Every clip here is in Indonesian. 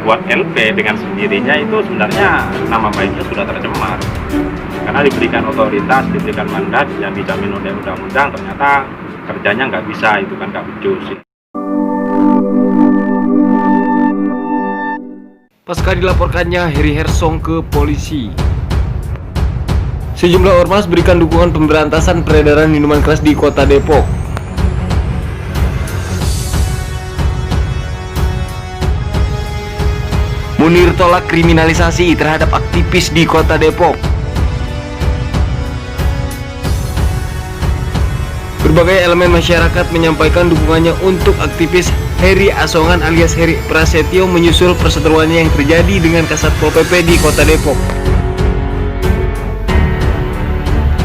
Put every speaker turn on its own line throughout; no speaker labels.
buat LP dengan sendirinya itu sebenarnya nama baiknya sudah tercemar. Karena diberikan otoritas, diberikan mandat yang dijamin oleh undang-undang, ternyata kerjanya nggak bisa, itu kan nggak becus.
Pasca dilaporkannya Heri Hersong ke polisi, sejumlah ormas berikan dukungan pemberantasan peredaran minuman keras di Kota Depok. Munir tolak kriminalisasi terhadap aktivis di Kota Depok. Berbagai elemen masyarakat menyampaikan dukungannya untuk aktivis Heri Asongan alias Heri Prasetyo menyusul perseteruannya yang terjadi dengan Kasatpol PP di Kota Depok.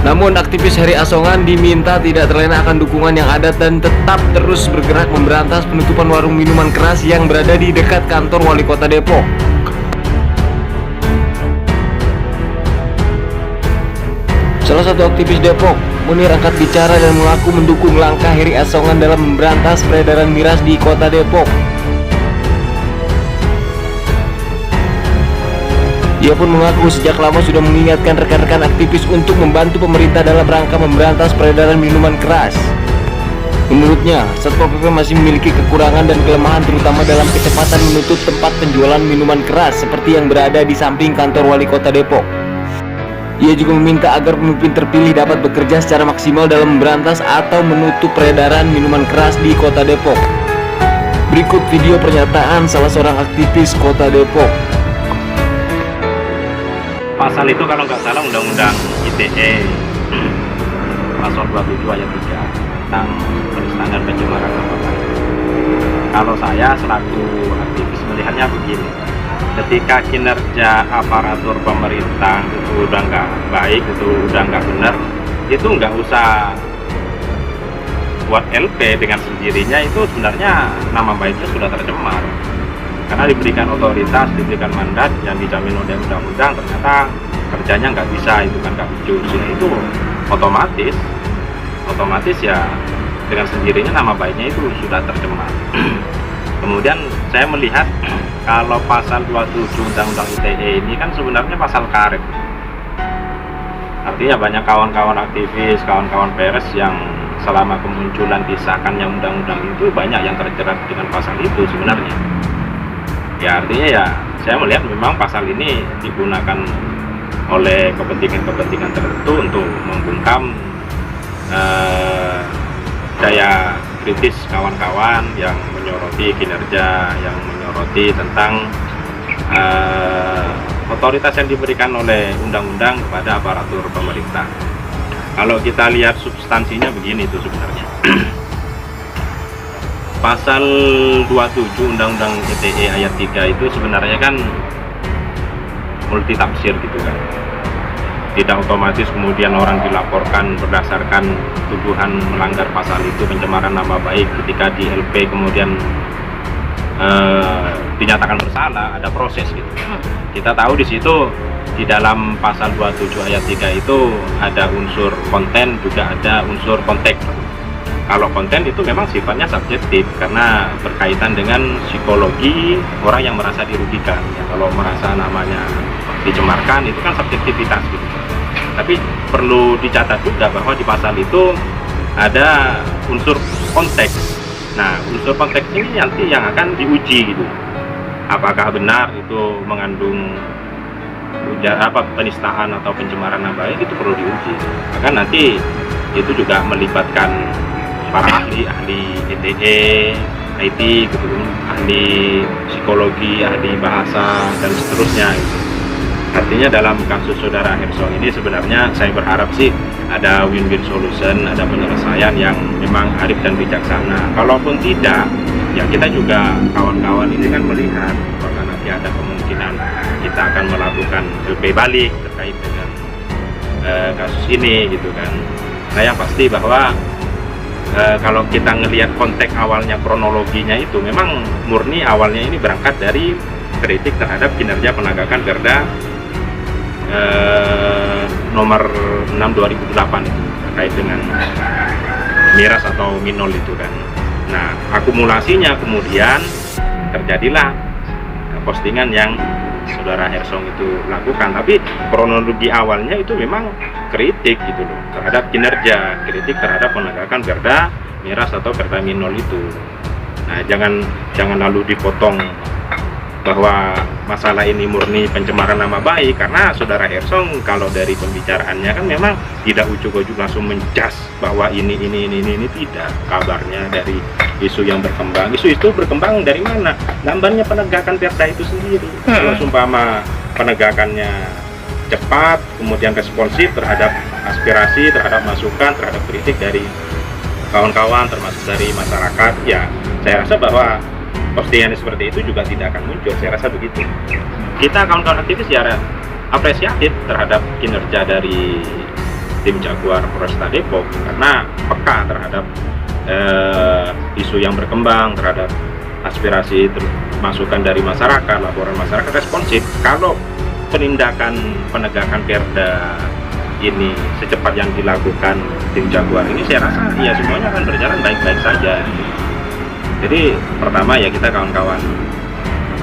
Namun aktivis Heri Asongan diminta tidak terlena akan dukungan yang ada dan tetap terus bergerak memberantas penutupan warung minuman keras yang berada di dekat kantor Wali Kota Depok. Salah satu aktivis Depok, Munir, angkat bicara dan mengaku mendukung langkah Heri Asongan dalam memberantas peredaran miras di Kota Depok. Ia pun mengaku sejak lama sudah mengingatkan rekan-rekan aktivis untuk membantu pemerintah dalam rangka memberantas peredaran minuman keras. Menurutnya, Satpol PP masih memiliki kekurangan dan kelemahan terutama dalam kecepatan menutup tempat penjualan minuman keras seperti yang berada di samping kantor Wali Kota Depok. Ia juga meminta agar pemimpin terpilih dapat bekerja secara maksimal dalam memberantas atau menutup peredaran minuman keras di Kota Depok. Berikut video pernyataan salah seorang aktivis Kota Depok.
Pasal itu kalau nggak salah Undang-Undang ITE pasal 27 ayat 3 tentang penistaan dan pencemaran nama baik. Kalau saya selaku aktivis melihatnya begini, ketika kinerja aparatur pemerintah itu udah nggak baik, itu udah nggak benar, itu nggak usah buat LP dengan sendirinya, itu sebenarnya nama baiknya sudah tercemar. Karena diberikan otoritas, diberikan mandat yang dijamin oleh undang-undang, ternyata kerjanya nggak bisa, itu kan nggak becus. Itu otomatis ya dengan sendirinya nama baiknya itu sudah tercemar. Kemudian saya melihat kalau pasal 27 Undang-Undang ITE ini kan sebenarnya pasal karet. Artinya banyak kawan-kawan aktivis, kawan-kawan pers yang selama kemunculan disahkannya undang-undang itu banyak yang terjerat dengan pasal itu sebenarnya. Ya artinya ya saya melihat memang pasal ini digunakan oleh kepentingan-kepentingan tertentu untuk membungkam daya kritis kawan-kawan yang menyoroti kinerja, yang menyoroti tentang otoritas yang diberikan oleh undang-undang kepada aparatur pemerintah. Kalau kita lihat substansinya begini itu sebenarnya. Pasal 27 Undang-Undang ITE ayat 3 itu sebenarnya kan multi tafsir gitu kan. Tidak otomatis kemudian orang dilaporkan berdasarkan tuduhan melanggar pasal itu, pencemaran nama baik, ketika di LP kemudian dinyatakan bersalah, ada proses gitu. Kita tahu di situ di dalam pasal 27 ayat 3 itu ada unsur konten, juga ada unsur konteks. Kalau konten itu memang sifatnya subjektif karena berkaitan dengan psikologi orang yang merasa dirugikan. Ya, kalau merasa namanya dicemarkan itu kan subjektivitas gitu. Tapi perlu dicatat juga bahwa di pasal itu ada unsur konteks. Nah, unsur konteks ini nanti yang akan diuji gitu. Apakah benar itu mengandung penistaan atau pencemaran nama baik, itu perlu diuji. Maka nanti itu juga melibatkan para ahli ITE, IT gitu, ahli psikologi, ahli bahasa dan seterusnya gitu. Artinya dalam kasus saudara Hersong ini sebenarnya saya berharap sih ada win-win solution, ada penyelesaian yang memang arif dan bijaksana. Kalaupun tidak, ya kita juga kawan-kawan ini kan melihat apakah nanti ada kemungkinan kita akan melakukan LP balik terkait dengan kasus ini gitu kan. Nah yang pasti bahwa kalau kita ngelihat konteks awalnya, kronologinya itu memang murni awalnya ini berangkat dari kritik terhadap kinerja penegakan Perda nomor 6 2008 itu terkait dengan miras atau minol itu kan. Nah akumulasinya kemudian terjadilah postingan yang saudara Hersong itu lakukan. Tapi kronologi awalnya itu memang kritik gitu loh terhadap kinerja, kritik terhadap penegakan Perda Miras atau Perda Minol itu. Nah, jangan lalu dipotong bahwa masalah ini murni pencemaran nama baik, karena saudara Hersong kalau dari pembicaraannya kan memang tidak ujuk-ujuk langsung menjas bahwa ini tidak. Kabarnya dari isu yang berkembang, isu itu berkembang dari mana? Gambarnya penegakan Perda itu sendiri. Kalau sumpama penegakannya cepat, kemudian responsif terhadap aspirasi, terhadap masukan, terhadap kritik dari kawan-kawan termasuk dari masyarakat, ya saya rasa bahwa postingan seperti itu juga tidak akan muncul. Saya rasa begitu. Kita kawan-kawan aktivis ya apresiatif terhadap kinerja dari tim Jaguar Polresta Depok karena peka terhadap isu yang berkembang, terhadap aspirasi masukan dari masyarakat, laporan masyarakat, responsif. Kalau penindakan penegakan Perda ini secepat yang dilakukan tim Jaguar ini, saya rasa ya semuanya akan berjalan baik-baik saja. Jadi pertama ya kita kawan-kawan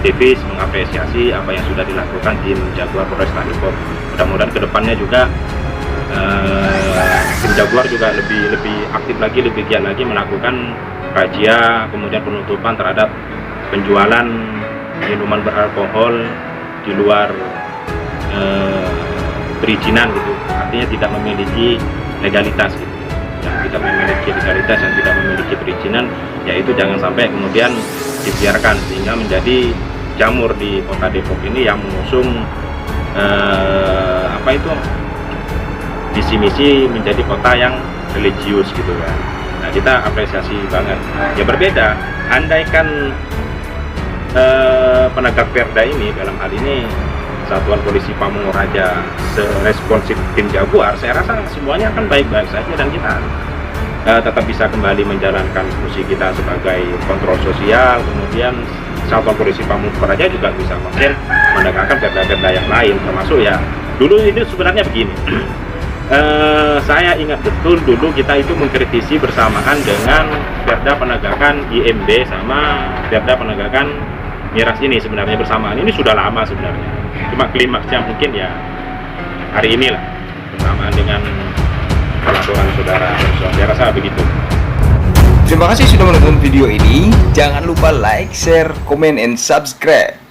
aktivis mengapresiasi apa yang sudah dilakukan tim Jaguar Polresta Depok. Mudah-mudahan kedepannya juga tim Jaguar juga lebih aktif lagi, lebih giat lagi melakukan razia, kemudian penutupan terhadap penjualan minuman beralkohol di luar perizinan gitu. Artinya tidak memiliki legalitas gitu. Yang tidak memiliki legalitas, yang tidak memiliki perizinan, yaitu jangan sampai kemudian dibiarkan sehingga menjadi jamur di kota Depok ini yang mengusung visi misi menjadi kota yang religius gitu kan. Nah, kita apresiasi banget. Ya berbeda, andaikan penegak Perda ini dalam hal ini Satuan Polisi Pamung Raja seresponsif tim Jaguar, saya rasa semuanya akan baik-baik saja dan kita tetap bisa kembali menjalankan fungsi kita sebagai kontrol sosial. Kemudian Satuan Polisi Pamung Praja juga bisa menegakkan perda-perda yang lain, termasuk ya dulu ini sebenarnya begini. Saya ingat betul dulu kita itu mengkritisi bersamaan dengan perda penegakan IMB sama perda penegakan miras ini, sebenarnya bersamaan. Ini sudah lama sebenarnya, cuma klimaksnya mungkin ya hari ini lah bersamaan dengan pelaporan saudara Hersong. Saya rasa begitu.
Terima kasih sudah menonton video ini. Jangan lupa like, share, comment, and subscribe.